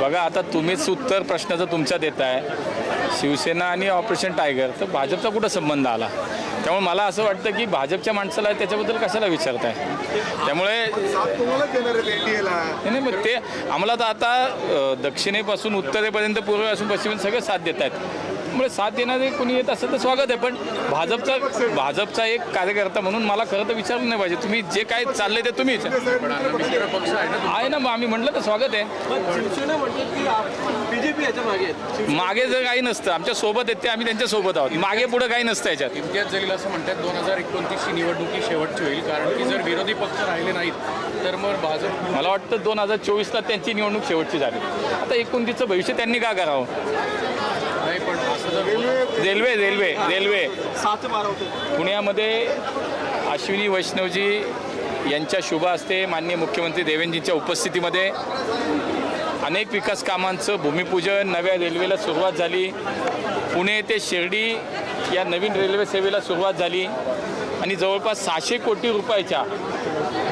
बघा आता तुम्हीच उत्तर प्रश्नाचं तुमच्या देताय, शिवसेना आणि ऑपरेशन टायगर, तर भाजपचा कुठं संबंध आला? त्यामुळे मला असं वाटतं की भाजपच्या माणसाला त्याच्याबद्दल कशाला विचारताय. त्यामुळे नाही मग ते आम्हाला तर आता दक्षिणेपासून उत्तरेपर्यंत पूर्वेपासून पश्चिमेपर्यंत सगळे साथ देत आहेत. त्यामुळे साथ देणारे कोणी येत असेल तर स्वागत आहे, पण भाजपचा एक कार्यकर्ता म्हणून मला खरं तर विचारलं नाही पाहिजे. तुम्ही जे काय चाललंय ते तुम्हीच आहे ना, मग आम्ही म्हटलं तर स्वागत आहे. मागे जर काही नसतं, आमच्या सोबत आहेत ते, आम्ही त्यांच्या सोबत आहोत. मागे पुढे काही नसतं याच्यात. इम्तियाज जलील असं म्हणतात 2029ची निवडणुकी शेवटची होईल, कारण की जर विरोधी पक्ष राहिले नाहीत तर मग भाजप. मला वाटतं 2024ला त्यांची निवडणूक शेवटची झाली. आता 29चं भविष्य त्यांनी का करावं? नाही, पण असं जर रेल्वे पुण्यामध्ये अश्विनी वैष्णवजी यांच्या शुभ हस्ते माननीय मुख्यमंत्री देवेंद्रजींच्या उपस्थितीमध्ये अनेक विकास कामांचं भूमिपूजन, नव्या रेल्वेला सुरुवात झाली. पुणे ते शिर्डी या नवीन रेल्वे सेवेला सुरुवात झाली आणि जवळपास 600 कोटी रुपयाच्या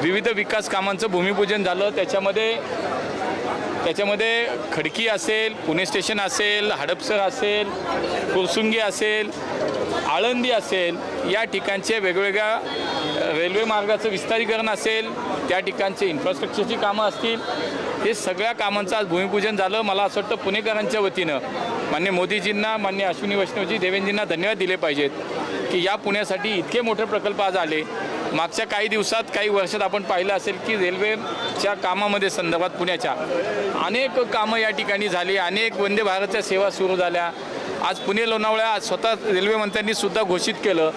विविध विकास कामांचं भूमिपूजन झालं. त्याच्यामध्ये खडकी असेल, पुणे स्टेशन असेल, हडपसर असेल, फुरसुंगी असेल, आळंदी असेल, या ठिकाणचे वेगवेगळ्या रेल्वे मार्गाचं विस्तारीकरण असेल, त्या ठिकाणचे इन्फ्रास्ट्रक्चरची कामं असतील, हे सगळ्या कामांचं आज भूमिपूजन झालं. मला असं वाटतं पुणेकरांच्या वतीनं माननीय मोदीजींना, माननीय अश्विनी वैष्णवजी, देवेंद्रजींना धन्यवाद दिले पाहिजेत की या पुण्यासाठी इतके मोठे प्रकल्प आज आले. मागच्या काही दिवसात, काही वर्षात आपण पाहिलं असेल की रेल्वेच्या कामामध्ये संदर्भात पुण्याच्या अनेक कामं या ठिकाणी झाली, अनेक वंदे भारतच्या सेवा सुरू झाल्या. आज पुणे लोणावळा स्वतः रेल्वे मंत्र्यांनी सुद्धा घोषित केलं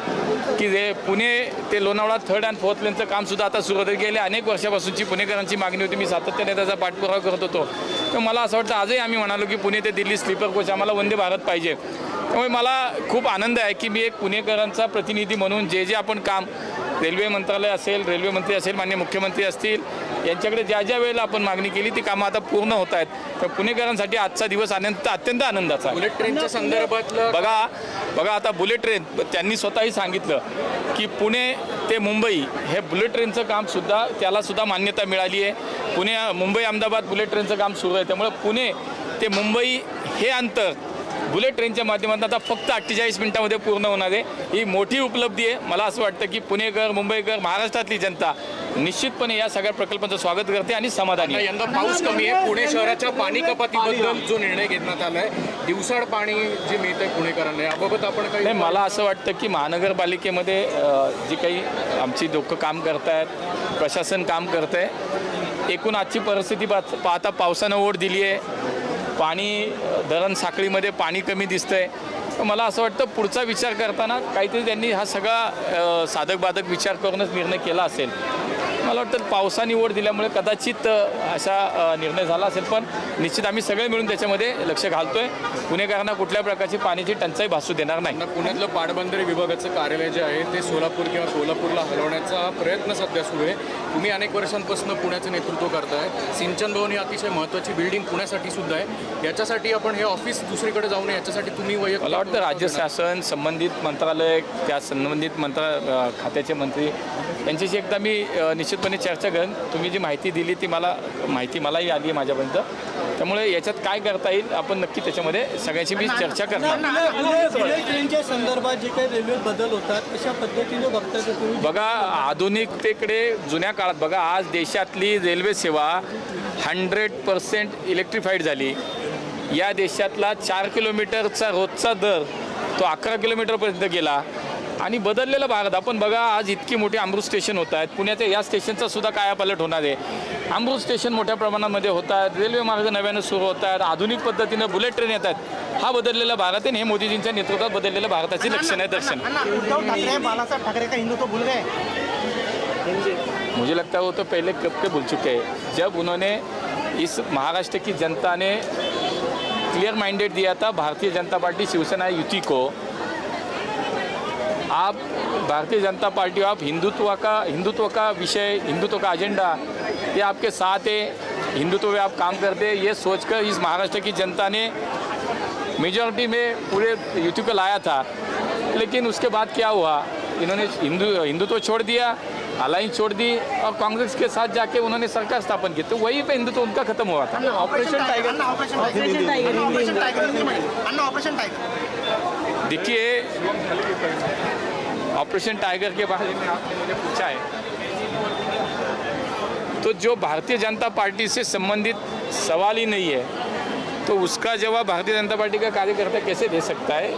की पुणे ते लोणावळा 3rd and 4th लेनचं कामसुद्धा आता सुरू होतं. गेल्या अनेक वर्षापासूनची पुणेकरांची मागणी होती. मी सातत्याने त्याचा पाठपुरावा करत होतो. तर मला असं वाटतं आजही आम्ही म्हणालो की पुणे ते दिल्ली स्लीपर कोच आम्हाला वंदे भारत पाहिजे. त्यामुळे मला खूप आनंद आहे की मी एक पुणेकरांचा प्रतिनिधी म्हणून जे आपण काम रेल्वे मंत्रालय असेल, रेल्वे मंत्री असेल, माननीय मुख्यमंत्री असतील, यांच्याकडे ज्या वेळेला आपण मागणी केली ती कामं आता पूर्ण होत आहेत. तर पुणेकरांसाठी आजचा दिवस अत्यंत आनंदाचा आहे. बुलेट ट्रेनच्या संदर्भातलं बघा आता बुलेट ट्रेन त्यांनी स्वतःही सांगितलं की पुणे ते मुंबई हे बुलेट ट्रेनचं कामसुद्धा त्यालासुद्धा मान्यता मिळाली आहे. मुंबई अहमदाबाद बुलेट ट्रेनचं काम सुरू आहे. त्यामुळे पुणे ते मुंबई हे अंतर बुलेट ट्रेनच्या माध्यमातून आता फक्त 48 मिनिटांमध्ये पूर्ण होणार आहे. ही मोठी उपलब्धी आहे. मला असं वाटतं की पुणेकर, मुंबईकर, महाराष्ट्रातली जनता निश्चितपणे या सगळ्या प्रकल्पांचं स्वागत करते आणि समाधानी आहे. यंदा पाऊस कमी आहे. पुणे शहराच्या पाणी कपातीबद्दल जो निर्णय घेण्यात आला आहे, दिवसाड पाणी जे मिळतंय पुणेकरांना, याबाबत आपण काही. नाही, मला असं वाटतं की महानगरपालिकेमध्ये जी काही आमची लोकं काम करत आहेत, प्रशासन काम करतं आहे, एकूण आजची परिस्थिती पाहता पावसानं ओढ दिली आहे, पाणी धरण साखळीमध्ये पाणी कमी दिसतं आहे. मला असं वाटतं पुढचा विचार करताना काहीतरी त्यांनी हा सगळा साधक बाधक विचार करूनच निर्णय केला असेल. मला वाटतं पावसाने ओढ दिल्यामुळे कदाचित असा निर्णय झाला असेल, पण निश्चित आम्ही सगळे मिळून त्याच्यामध्ये लक्ष घालतोय. पुणेकरांना कुठल्या प्रकारची पाण्याची टंचाई भासू देणार नाही. पुण्यातलं पाटबंधारे विभागाचं कार्यालय जे आहे ते सोलापूर किंवा कोल्हापूरला हलवण्याचा प्रयत्न सध्या सुरू आहे. तुम्ही अनेक वर्षांपासून पुण्याचं नेतृत्व करताय. सिंचन भवन ही अतिशय महत्त्वाची बिल्डिंग पुण्यासाठी सुद्धा आहे. याच्यासाठी आपण हे ऑफिस दुसरीकडे जाऊ नये याच्यासाठी तुम्ही वैयक्तिक. मला वाटतं राज्य शासन, संबंधित मंत्रालय, त्या संबंधित खात्याचे मंत्री यांच्याशी एकदा मी निश्चितपणे चर्चा करेन. तुम्ही जी माहिती दिली ती माहिती मलाही आली आहे माझ्यापर्यंत. त्यामुळे याच्यात काय करता येईल आपण नक्की त्याच्यामध्ये सगळ्यांशी मी चर्चा करणार. ट्रेनच्या संदर्भात जे काही रेल्वे बदल होतात अशा पद्धतीने बघता तुम्ही. बघा, आधुनिकतेकडे जुन्या काळात बघा, आज देशातली रेल्वे सेवा 100% इलेक्ट्रिफाईड झाली. या देशातला 4 किलोमीटरचा रोजचा दर तो 11 किलोमीटरपर्यंत गेला आणि बदललेला भारत. आपण बघा, आज इतकी मोठी अमृत स्टेशन होत आहेत. पुण्याच्या या स्टेशनचा सुद्धा कायापालट होणार आहे. अमृत स्टेशन मोठ्या प्रमाणामध्ये होत आहेत, रेल्वे मार्ग नव्यानं सुरू होत आहेत, आधुनिक पद्धतीनं बुलेट ट्रेन येत आहेत. हा बदललेला भारत आहे. हे मोदीजींच्या नेतृत्वात बदललेल्या भारताची लक्षण आहे, दर्शन. बाळासाहेब ठाकरे का हिंदुत्व भूल गए? मुझे लगता है वो तो पहले कब के भूल चुके हैं. जब उन्होंने इस महाराष्ट्र की जनता ने क्लियर माइंडेड दिया था भारतीय जनता पार्टी शिवसेना युति को, आप भारतीय जनता पार्टी, आप हिंदुत्व का विषय, हिंदुत्व का एजेंडा ये आपके साथ है, हिंदुत्व में आप काम करते हैं, ये सोचकर इस महाराष्ट्र की जनता ने मेजॉरिटी में पूरे युति को लाया था. लेकिन उसके बाद क्या हुआ, इन्होंने हिंदुत्व छोड़ दिया अलायंस छोड़ दी और कांग्रेस के साथ जाके उन्होंने सरकार स्थापन की, तो वही पे हिंदुत्व उनका खत्म हुआ था। ऑपरेशन टाइगर देखिए, ऑपरेशन टाइगर के बारे में आपने मुझे पूछा है, तो जो भारतीय जनता पार्टी से संबंधित सवाल ही नहीं है, तो उसका जवाब भारतीय जनता पार्टी का कार्यकर्ता कैसे दे सकता है?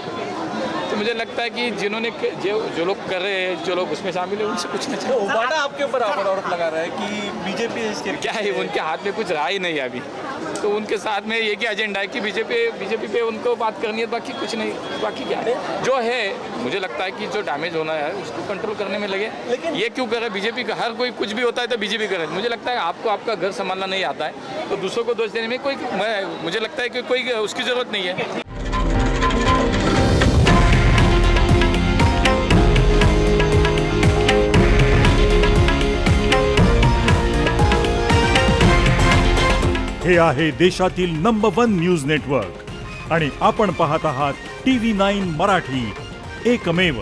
तो मुझे लगता है कि जिन्होंने जो लोग कर रहे हैं, जो लोग उसमें शामिल है, उनसे पूछना चाहिए। उबाटा आपके ऊपर आरोप लगा रहा है कि बीजेपी इसके क्या है, उनके हाथ में कुछ रहा ही नहीं है अभी, तो उनके साथ में ये क्या एजेंडा है कि बीजेपी पे उनको बात करनी है, बाकी कुछ नहीं। बाकी क्या है जो है, मुझे लगता है कि जो डैमेज होना है उसको कंट्रोल करने में लगे। लेकिन ये क्यों करे बीजेपी का? हर कोई कुछ भी होता है तो बीजेपी करे। मुझे लगता है आपको आपका घर संभालना नहीं आता है, तो दूसरों को दोष देने में मुझे लगता है कि कोई उसकी ज़रूरत नहीं है। हे आहे देशातील नंबर 1 न्यूज नेटवर्क आणि आपण पाहत आहात TV9 मराठी, एकमेव।